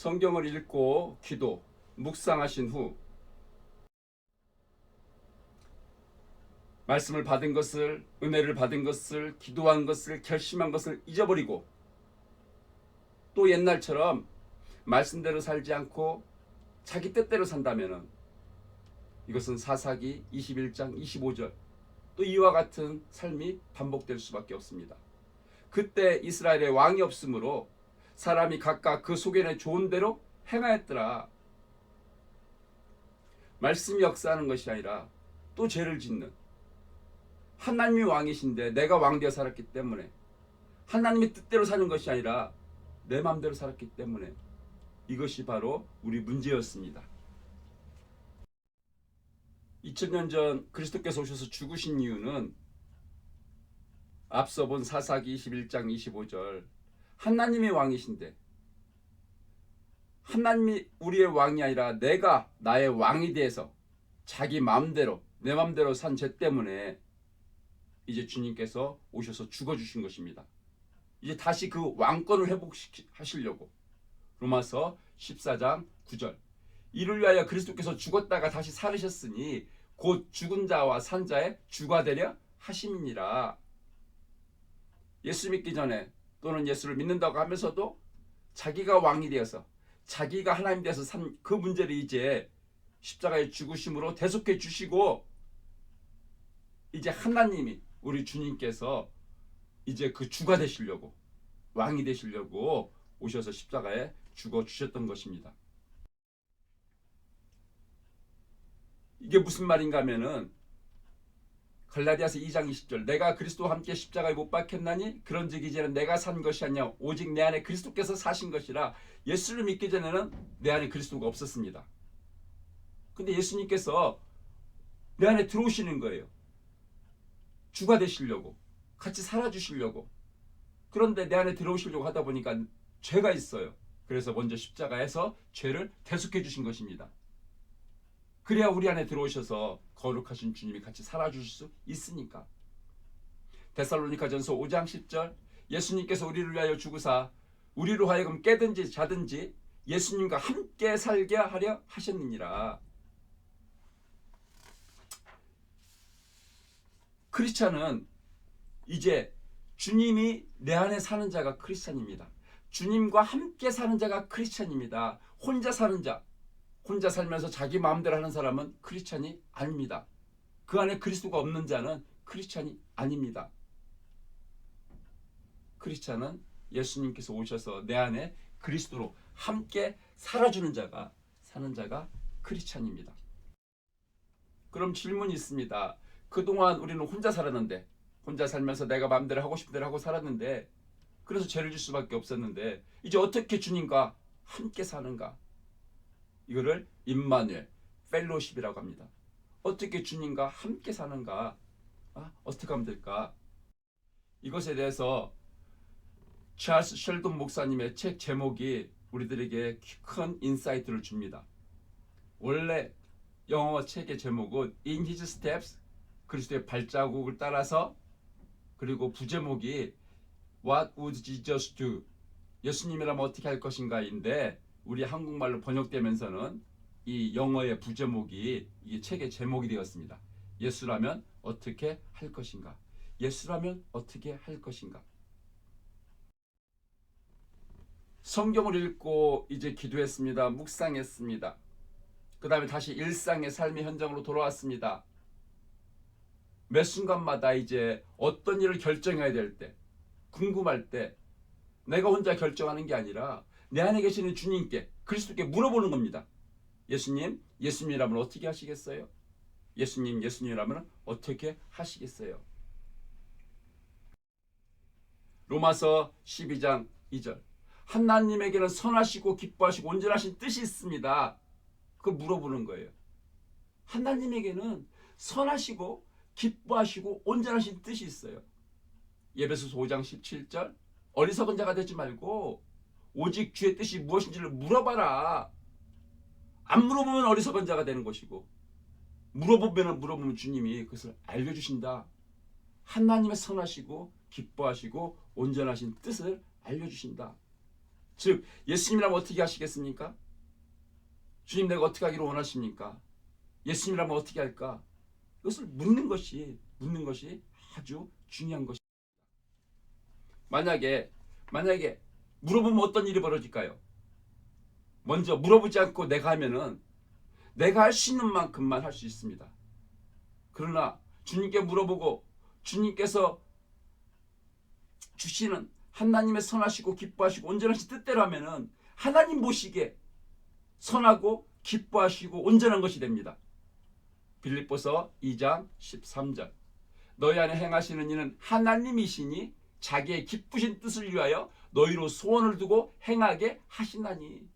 성경을 읽고 기도, 묵상하신 후 말씀을 받은 것을, 은혜를 받은 것을, 기도한 것을, 결심한 것을 잊어버리고 또 옛날처럼 말씀대로 살지 않고 자기 뜻대로 산다면 이것은 사사기 21장 25절 또 이와 같은 삶이 반복될 수밖에 없습니다. 그때 이스라엘에 왕이 없으므로 사람이 각각 그 속에는 좋은 대로 행하였더라. 말씀이 역사하는 것이 아니라 또 죄를 짓는, 하나님이 왕이신데 내가 왕되어 살았기 때문에, 하나님의 뜻대로 사는 것이 아니라 내 마음대로 살았기 때문에 이것이 바로 우리 문제였습니다. 2000년 전 그리스도께서 오셔서 죽으신 이유는 앞서 본 사사기 21장 25절 하나님의 왕이신데, 하나님이 우리의 왕이 아니라 내가 나의 왕이 돼서 자기 마음대로 내 마음대로 산 죄 때문에 이제 주님께서 오셔서 죽어주신 것입니다. 이제 다시 그 왕권을 회복하시려고. 로마서 14장 9절 이를 위하여 그리스도께서 죽었다가 다시 살으셨으니 곧 죽은 자와 산 자의 주가 되려 하심이니라. 예수 믿기 전에 또는 예수를 믿는다고 하면서도 자기가 왕이 되어서 자기가 하나님 되어서 산 그 문제를 이제 십자가의 죽으심으로 대속해 주시고, 이제 하나님이 우리 주님께서 이제 그 주가 되시려고, 왕이 되시려고 오셔서 십자가에 죽어 주셨던 것입니다. 이게 무슨 말인가 하면은 갈라디아서 2장 20절 내가 그리스도와 함께 십자가에 못 박혔나니 그런즉 이제는 내가 산 것이 아니냐 오직 내 안에 그리스도께서 사신 것이라. 예수를 믿기 전에는 내 안에 그리스도가 없었습니다. 근데 예수님께서 내 안에 들어오시는 거예요. 주가 되시려고, 같이 살아주시려고. 그런데 내 안에 들어오시려고 하다 보니까 죄가 있어요. 그래서 먼저 십자가에서 죄를 대속해 주신 것입니다. 그래야 우리 안에 들어오셔서 거룩하신 주님이 같이 살아주실 수 있으니까. 데살로니가전서 5장 10절 예수님께서 우리를 위하여 죽으사 우리로 하여금 깨든지 자든지 예수님과 함께 살게 하려 하셨느니라. 크리스찬은 이제 주님이 내 안에 사는 자가 크리스찬입니다. 주님과 함께 사는 자가 크리스찬입니다. 혼자 사는 자, 혼자 살면서 자기 마음대로 하는 사람은 크리스찬이 아닙니다. 그 안에 그리스도가 없는 자는 크리스찬이 아닙니다. 크리스찬은 예수님께서 오셔서 내 안에 그리스도로 함께 살아주는 자가, 사는 자가 크리스찬입니다. 그럼 질문이 있습니다. 그동안 우리는 혼자 살았는데, 혼자 살면서 내가 마음대로 하고 싶은 대로 하고 살았는데, 그래서 죄를 질 수밖에 없었는데 이제 어떻게 주님과 함께 사는가? 이거를 임마누엘 펠로십이라고 합니다. 어떻게 주님과 함께 사는가? 어떻게 하면 될까? 이것에 대해서 찰스 셸돈 목사님의 책 제목이 우리들에게 큰 인사이트를 줍니다. 원래 영어 책의 제목은 In His Steps, 그리스도의 발자국을 따라서, 그리고 부제목이 What would Jesus do? 예수님이라면 어떻게 할 것인가인데 우리 한국말로 번역되면서는 이 영어의 부제목이 이 책의 제목이 되었습니다. 예수라면 어떻게 할 것인가? 예수라면 어떻게 할 것인가? 성경을 읽고 이제 기도했습니다. 묵상했습니다. 그 다음에 다시 일상의 삶의 현장으로 돌아왔습니다. 매 순간마다 이제 어떤 일을 결정해야 될 때, 궁금할 때 내가 혼자 결정하는 게 아니라 내 안에 계시는 주님께, 그리스도께 물어보는 겁니다. 예수님, 예수님이라면 어떻게 하시겠어요? 예수님, 예수님이라면 어떻게 하시겠어요? 로마서 12장 2절 하나님에게는 선하시고 기뻐하시고 온전하신 뜻이 있습니다. 그거 물어보는 거예요. 하나님에게는 선하시고 기뻐하시고 온전하신 뜻이 있어요. 에베소서 5장 17절 어리석은 자가 되지 말고 오직 주의 뜻이 무엇인지를 물어봐라. 안 물어보면 어리석은 자가 되는 것이고, 물어보면 주님이 그것을 알려주신다. 하나님의 선하시고 기뻐하시고 온전하신 뜻을 알려주신다. 즉 예수님이라면 어떻게 하시겠습니까? 주님 내가 어떻게 하기를 원하십니까? 예수님이라면 어떻게 할까? 이것을 묻는 것이 아주 중요한 것입니다. 만약에 물어보면 어떤 일이 벌어질까요? 먼저 물어보지 않고 내가 하면은 내가 할 수 있는 만큼만 할 수 있습니다. 그러나 주님께 물어보고 주님께서 주시는 하나님의 선하시고 기뻐하시고 온전하신 뜻대로 하면은 하나님 보시기에 선하고 기뻐하시고 온전한 것이 됩니다. 빌립보서 2장 13절 너희 안에 행하시는 이는 하나님이시니 자기의 기쁘신 뜻을 위하여 너희로 소원을 두고 행하게 하시나니.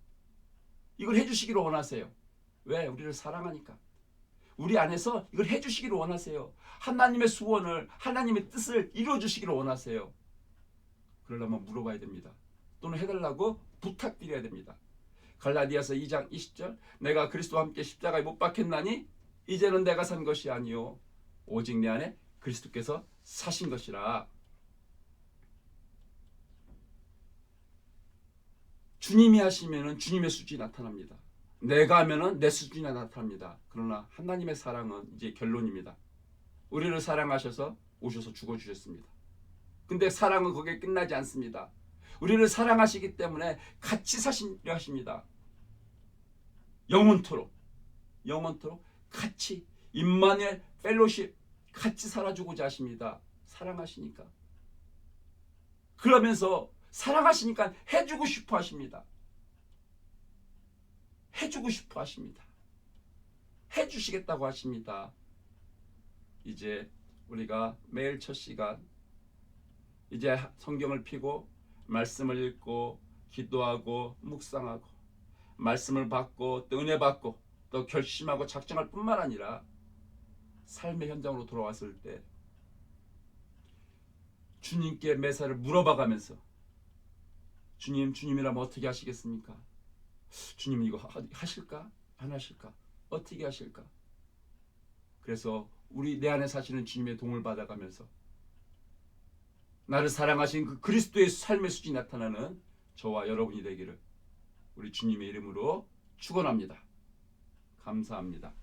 이걸 해주시기를 원하세요. 왜? 우리를 사랑하니까. 우리 안에서 이걸 해주시기를 원하세요. 하나님의 소원을, 하나님의 뜻을 이루어주시기를 원하세요. 그러려면 물어봐야 됩니다. 또는 해달라고 부탁드려야 됩니다. 갈라디아서 2장 20절 내가 그리스도와 함께 십자가에 못 박혔나니 이제는 내가 산 것이 아니요 오직 내 안에 그리스도께서 사신 것이라. 주님이 하시면은 주님의 수준이 나타납니다. 내가 하면은 내 수준이 나타납니다. 그러나 하나님의 사랑은 이제 결론입니다. 우리를 사랑하셔서 오셔서 죽어주셨습니다. 근데 사랑은 거기에 끝나지 않습니다. 우리를 사랑하시기 때문에 같이 사시려 하십니다. 영원토록 같이 임마누엘 펠로십 같이 살아주고자 하십니다. 사랑하시니까. 그러면서 사랑하시니까 해주고 싶어 하십니다. 해주고 싶어 하십니다. 해주시겠다고 하십니다. 이제 우리가 매일 첫 시간 이제 성경을 펴고 말씀을 읽고 기도하고 묵상하고 말씀을 받고 또 은혜 받고 또 결심하고 작정할 뿐만 아니라 삶의 현장으로 돌아왔을 때 주님께 매사를 물어봐가면서 주님이라면 어떻게 하시겠습니까? 주님 이거 하실까? 안 하실까? 어떻게 하실까? 그래서 우리 내 안에 사시는 주님의 도움을 받아가면서 나를 사랑하신 그 그리스도의 삶의 수준이 나타나는 저와 여러분이 되기를 우리 주님의 이름으로 축원합니다. 감사합니다.